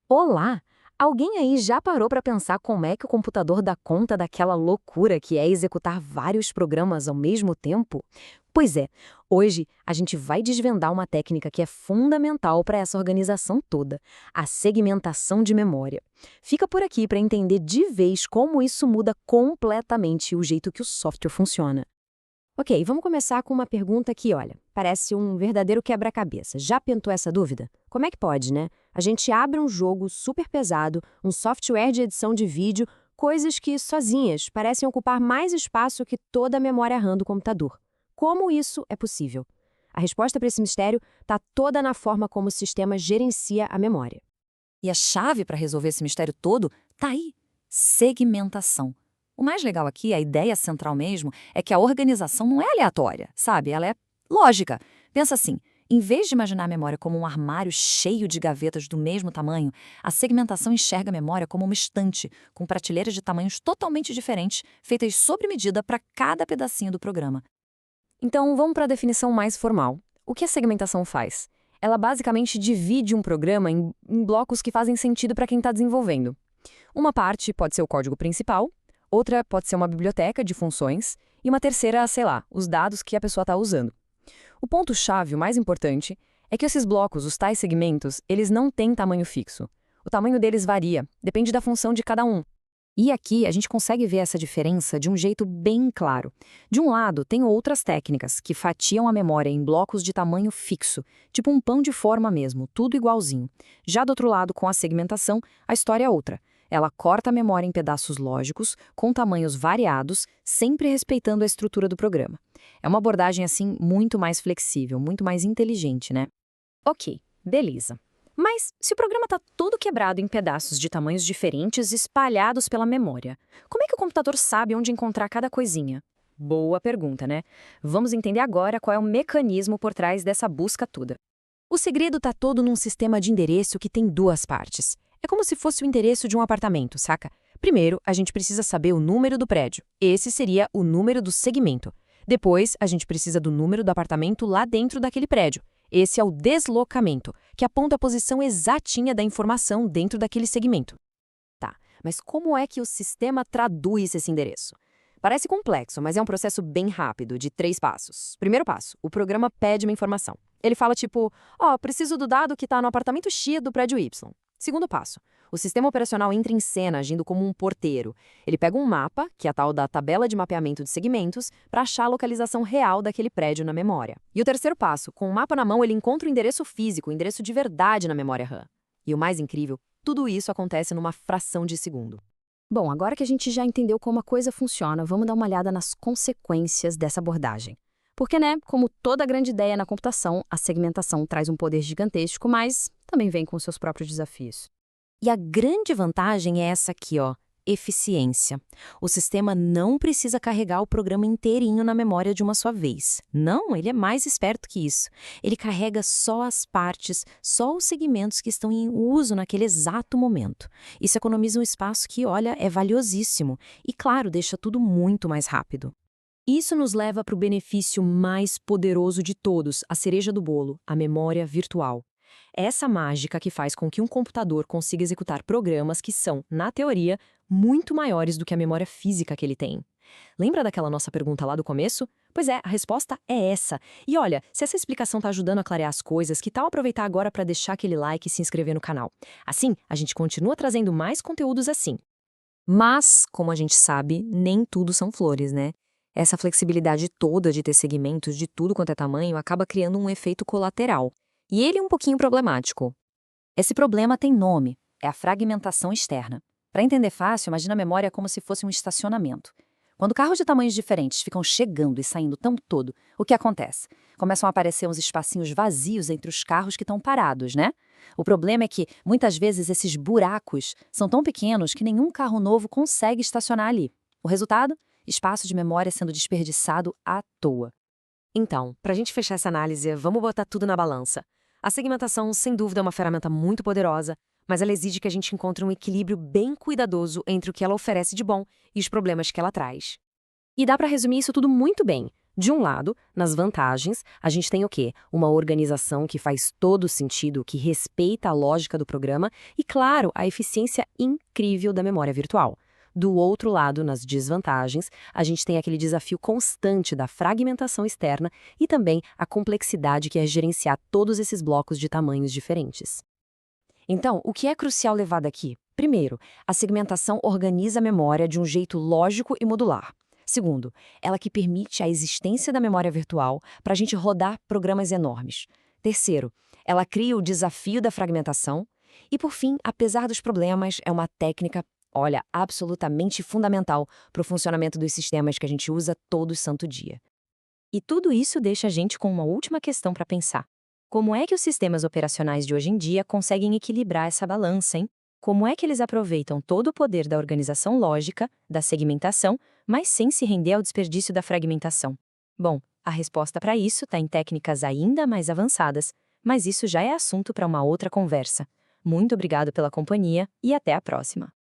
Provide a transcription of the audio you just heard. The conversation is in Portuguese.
Olá! Alguém aí já parou para pensar como é que o computador dá conta daquela loucura que é executar vários programas ao mesmo tempo? Pois é, hoje a gente vai desvendar uma técnica que é fundamental para essa organização toda, a segmentação de memória. Fica por aqui para entender de vez como isso muda completamente o jeito que o software funciona. Ok, vamos começar com uma pergunta que, olha, parece um verdadeiro quebra-cabeça. Já pintou essa dúvida? Como é que pode, né? A gente abre um jogo super pesado, um software de edição de vídeo, coisas que, sozinhas, parecem ocupar mais espaço que toda a memória RAM do computador. Como isso é possível? A resposta para esse mistério está toda na forma como o sistema gerencia a memória. E a chave para resolver esse mistério todo tá aí: segmentação. O mais legal aqui, a ideia central mesmo, é que a organização não é aleatória, sabe? Ela é lógica. Pensa assim: em vez de imaginar a memória como um armário cheio de gavetas do mesmo tamanho, a segmentação enxerga a memória como uma estante, com prateleiras de tamanhos totalmente diferentes, feitas sob medida para cada pedacinho do programa. Então, vamos para a definição mais formal. O que a segmentação faz? Ela basicamente divide um programa em blocos que fazem sentido para quem está desenvolvendo. Uma parte pode ser o código principal, outra pode ser uma biblioteca de funções e uma terceira, sei lá, os dados que a pessoa está usando. O ponto-chave, o mais importante, é que esses blocos, os tais segmentos, eles não têm tamanho fixo. O tamanho deles varia, depende da função de cada um. E aqui a gente consegue ver essa diferença de um jeito bem claro. De um lado, tem outras técnicas que fatiam a memória em blocos de tamanho fixo, tipo um pão de forma mesmo, tudo igualzinho. Já do outro lado, com a segmentação, a história é outra. Ela corta a memória em pedaços lógicos, com tamanhos variados, sempre respeitando a estrutura do programa. É uma abordagem, assim, muito mais flexível, muito mais inteligente, né? Ok, beleza. Mas se o programa está todo quebrado em pedaços de tamanhos diferentes espalhados pela memória, como é que o computador sabe onde encontrar cada coisinha? Boa pergunta, né? Vamos entender agora qual é o mecanismo por trás dessa busca toda. O segredo está todo num sistema de endereço que tem duas partes. É como se fosse o endereço de um apartamento, saca? Primeiro, a gente precisa saber o número do prédio. Esse seria o número do segmento. Depois, a gente precisa do número do apartamento lá dentro daquele prédio. Esse é o deslocamento, que aponta a posição exatinha da informação dentro daquele segmento. Tá, mas como é que o sistema traduz esse endereço? Parece complexo, mas é um processo bem rápido, de 3 passos. Primeiro passo, o programa pede uma informação. Ele fala tipo, preciso do dado que está no apartamento X do prédio Y. Segundo passo, o sistema operacional entra em cena agindo como um porteiro. Ele pega um mapa, que é a tal da tabela de mapeamento de segmentos, para achar a localização real daquele prédio na memória. E o terceiro passo, com o mapa na mão, ele encontra o endereço físico, o endereço de verdade na memória RAM. E o mais incrível, tudo isso acontece numa fração de segundo. Bom, agora que a gente já entendeu como a coisa funciona, vamos dar uma olhada nas consequências dessa abordagem. Porque, né, como toda grande ideia na computação, a segmentação traz um poder gigantesco, mas também vem com seus próprios desafios. E a grande vantagem é essa aqui, ó, eficiência. O sistema não precisa carregar o programa inteirinho na memória de uma só vez. Não, ele é mais esperto que isso. Ele carrega só as partes, só os segmentos que estão em uso naquele exato momento. Isso economiza um espaço que, olha, é valiosíssimo e, claro, deixa tudo muito mais rápido. Isso nos leva para o benefício mais poderoso de todos, a cereja do bolo, a memória virtual. É essa mágica que faz com que um computador consiga executar programas que são, na teoria, muito maiores do que a memória física que ele tem. Lembra daquela nossa pergunta lá do começo? Pois é, a resposta é essa. E olha, se essa explicação está ajudando a clarear as coisas, que tal aproveitar agora para deixar aquele like e se inscrever no canal? Assim, a gente continua trazendo mais conteúdos assim. Mas, como a gente sabe, nem tudo são flores, né? Essa flexibilidade toda de ter segmentos de tudo quanto é tamanho acaba criando um efeito colateral. E ele é um pouquinho problemático. Esse problema tem nome, é a fragmentação externa. Para entender fácil, imagina a memória como se fosse um estacionamento. Quando carros de tamanhos diferentes ficam chegando e saindo o tempo todo, o que acontece? Começam a aparecer uns espacinhos vazios entre os carros que estão parados, né? O problema é que, muitas vezes, esses buracos são tão pequenos que nenhum carro novo consegue estacionar ali. O resultado? Espaço de memória sendo desperdiçado à toa. Então, para a gente fechar essa análise, vamos botar tudo na balança. A segmentação, sem dúvida, é uma ferramenta muito poderosa, mas ela exige que a gente encontre um equilíbrio bem cuidadoso entre o que ela oferece de bom e os problemas que ela traz. E dá para resumir isso tudo muito bem. De um lado, nas vantagens, a gente tem o quê? Uma organização que faz todo sentido, que respeita a lógica do programa e, claro, a eficiência incrível da memória virtual. Do outro lado, nas desvantagens, a gente tem aquele desafio constante da fragmentação externa e também a complexidade que é gerenciar todos esses blocos de tamanhos diferentes. Então, o que é crucial levar daqui? Primeiro, a segmentação organiza a memória de um jeito lógico e modular. Segundo, ela que permite a existência da memória virtual para a gente rodar programas enormes. Terceiro, ela cria o desafio da fragmentação. E, por fim, apesar dos problemas, é uma técnica, olha, absolutamente fundamental para o funcionamento dos sistemas que a gente usa todo santo dia. E tudo isso deixa a gente com uma última questão para pensar. Como é que os sistemas operacionais de hoje em dia conseguem equilibrar essa balança, hein? Como é que eles aproveitam todo o poder da organização lógica, da segmentação, mas sem se render ao desperdício da fragmentação? Bom, a resposta para isso está em técnicas ainda mais avançadas, mas isso já é assunto para uma outra conversa. Muito obrigado pela companhia e até a próxima.